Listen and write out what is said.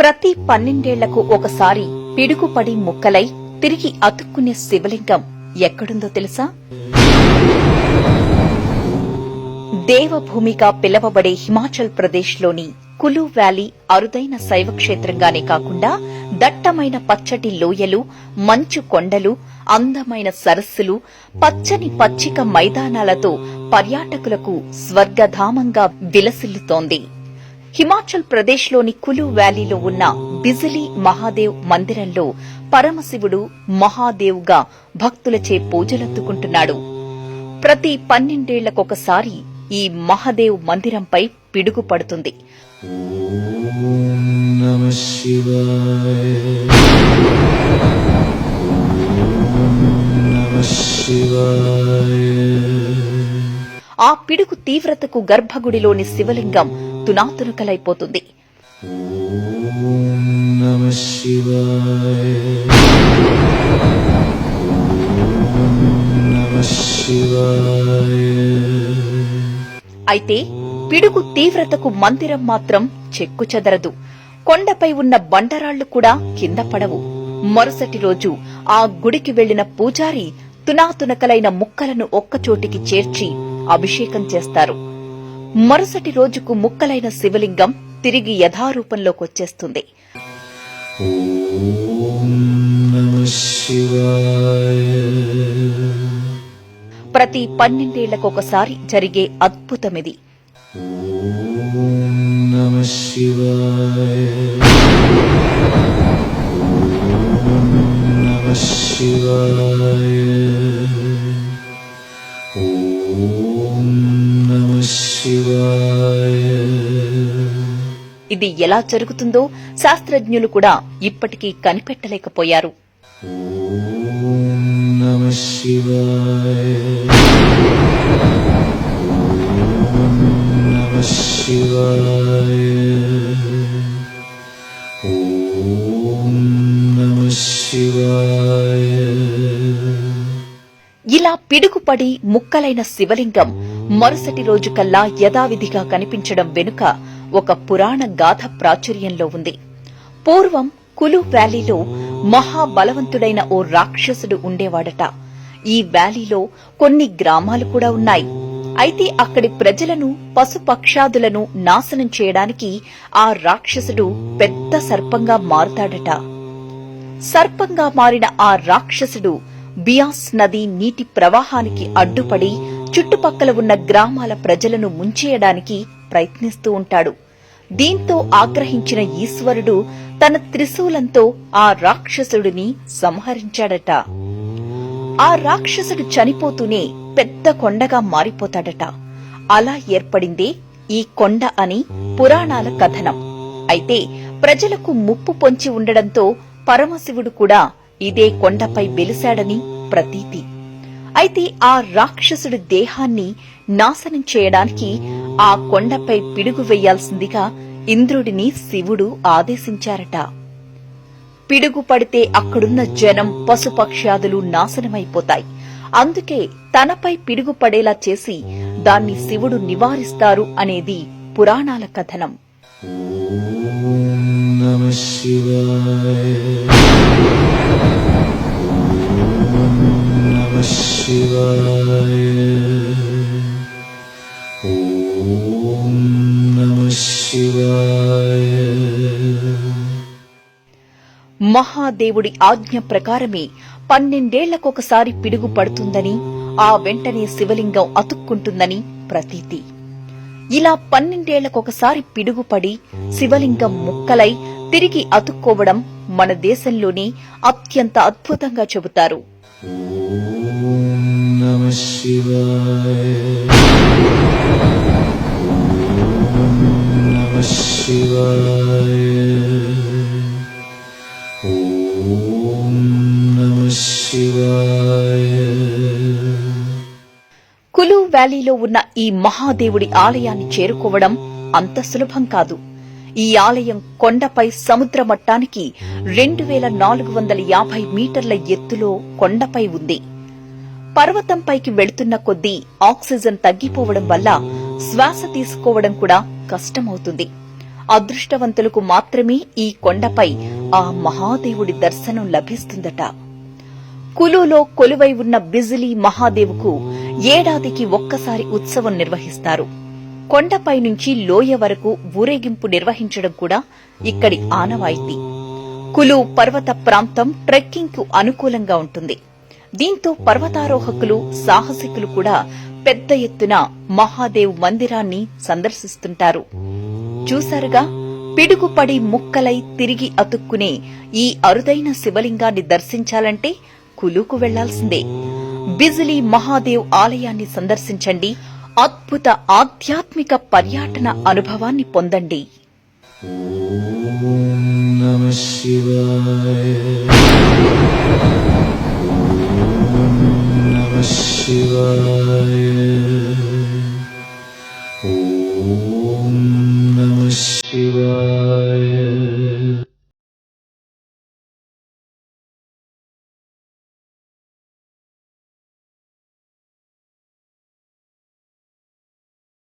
ప్రతి 12 ఏళ్లకు ఒకసారి పిడుగుపడి ముక్కలై తిరిగి అతుక్కునే శివలింగం ఎక్కడుందో తెలుసా? దేవభూమిగా పిలవబడే హిమాచల్ ప్రదేశ్లోని కులు వ్యాలీ అరుదైన శైవక్షేత్రంగానే కాకుండా దట్టమైన పచ్చటి లోయలు, మంచు కొండలు, అందమైన సరస్సులు, పచ్చని పచ్చిక మైదానాలతో పర్యాటకులకు స్వర్గధామంగా విలసిల్లుతోంది. హిమాచల్ ప్రదేశ్లోని కులు వ్యాలీలో ఉన్న బిజిలీ మహాదేవ్ మందిరంలో పరమశివుడు మహాదేవ్గా భక్తులచే పూజలందుకుంటున్నాడు. ప్రతి 12 ఏళ్లకొకసారి ఈ మహాదేవ్ మందిరంపై పిడుగు పడుతుంది. ఆ పిడుగు తీవ్రతకు గర్భగుడిలోని శివలింగం తునాతునకలైపోతుంది. అయితే పిడుగు తీవ్రతకు మందిరం మాత్రం చెక్కుచెదరదు. కొండపై ఉన్న బండరాళ్లు కూడా కింద పడవు. మరుసటి రోజు ఆ గుడికి వెళ్లిన పూజారి తునాతునకలైన ముక్కలను ఒక్కచోటికి చేర్చి అభిషేకం చేస్తారు. మరుసటి రోజుకు ముక్కలైన శివలింగం తిరిగి యథారూపంలోకొచ్చేస్తుంది. ప్రతి 12 ఏళ్లకొకసారి జరిగే అద్భుతమిది. ఇది ఎలా జరుగుతుందో శాస్త్రజ్ఞులు కూడా ఇప్పటికీ కనిపెట్టలేకపోయారు. ఇలా పిడుగుపడి ముక్కలైన శివలింగం మరుసటి రోజుకల్లా యథావిధిగా కనిపించడం వెనుక ఒక పురాణ గాథ ప్రాచుర్యంలో ఉంది. పూర్వం కులు వ్యాలీలో మహాబలవంతుడైన ఓ రాక్షసుడు ఉండేవాడట. ఈ వ్యాలీలో కొన్ని గ్రామాలు కూడా ఉన్నాయి. అయితే అక్కడి ప్రజలను, పశుపక్షాదులను నాశనం చేయడానికి ఆ రాక్షసుడు పెద్ద సర్పంగా మారుతాడట. సర్పంగా మారిన ఆ రాక్షసుడు బియాస్ నది నీటి ప్రవాహానికి అడ్డుపడి చుట్టుపక్కల ఉన్న గ్రామాల ప్రజలను ముంచేయడానికి ప్రయత్నిస్తూ ఉంటాడు. దీంతో ఆగ్రహించిన ఈశ్వరుడు తన త్రిశూలంతో ఆ రాక్షసుడిని సంహరించాడట. ఆ రాక్షసుడు చనిపోతూనే పెద్ద కొండగా మారిపోతాడట. అలా ఏర్పడిందే ఈ కొండ అని పురాణాల కథనం. అయితే ప్రజలకు ముప్పు పొంచి ఉండడంతో పరమశివుడు కూడా ఇదే కొండపై వెలిశాడని ప్రతీతి. అయితే ఆ రాక్షసుడి దేహాన్ని నాశనం చేయడానికి ఆ కొండపై పిడుగు వెయ్యాల్సిందిగా ఇంద్రుడిని శివుడు ఆదేశించారట. పిడుగు పడితే అక్కడున్న జనం, పశుపక్ష్యాదులు నాశనమైపోతాయి. అందుకే తనపై పిడుగు పడేలా చేసి దాన్ని శివుడు నివారిస్తారు అనేది పురాణాల కథనం. మహాదేవుడి ఆజ్ఞ ప్రకారమే 12 ఏళ్లకొకసారి పిడుగు పడుతుందని, ఆ వెంటనే శివలింగం అతుక్కుంటుందని ప్రతీతి. ఇలా 12 ఏళ్లకొకసారి పిడుగుపడి శివలింగం ముక్కలై తిరిగి అతుక్కోవడం మన దేశంలోనే అత్యంత అద్భుతంగా చెబుతారు. కులు వ్యాలీలో ఉన్న ఈ మహాదేవుడి ఆలయాన్ని చేరుకోవడం అంత సులభం కాదు. ఈ ఆలయం కొండపై సముద్ర మట్టానికి 2450 మీటర్ల ఎత్తులో కొండపై ఉంది. పర్వతంపైకి వెళుతున్న కొద్దీ ఆక్సిజన్ తగ్గిపోవడం వల్ల శ్వాస తీసుకోవడం కూడా కష్టమవుతుంది. అదృష్టవంతులకు మాత్రమే ఈ కొండపై ఆ మహాదేవుడి దర్శనం లభిస్తుందట. కులులో కొలువై ఉన్న బిజిలీ మహాదేవుకు ఏడాదికి ఒక్కసారి ఉత్సవం నిర్వహిస్తారు. కొండపై నుంచి లోయ వరకు ఊరేగింపు నిర్వహించడం కూడా ఇక్కడి ఆనవాయితీ. కులు పర్వత ప్రాంతం ట్రెక్కింగ్ కు అనుకూలంగా ఉంటుంది. దీంతో పర్వతారోహకులు, సాహసికులు కూడా పెద్ద ఎత్తున మహాదేవ్ మందిరాన్ని సందర్శిస్తుంటారు. చూశారుగా, పిడుగుపడి ముక్కలై తిరిగి అతుక్కునే ఈ అరుదైన శివలింగాన్ని దర్శించాలంటే కులుకు వెళ్లాల్సిందే. బిజిలీ మహాదేవ్ ఆలయాన్ని సందర్శించండి. అద్భుత ఆధ్యాత్మిక పర్యాటన అనుభవాన్ని పొందండి. ఓం నమః శివాయ.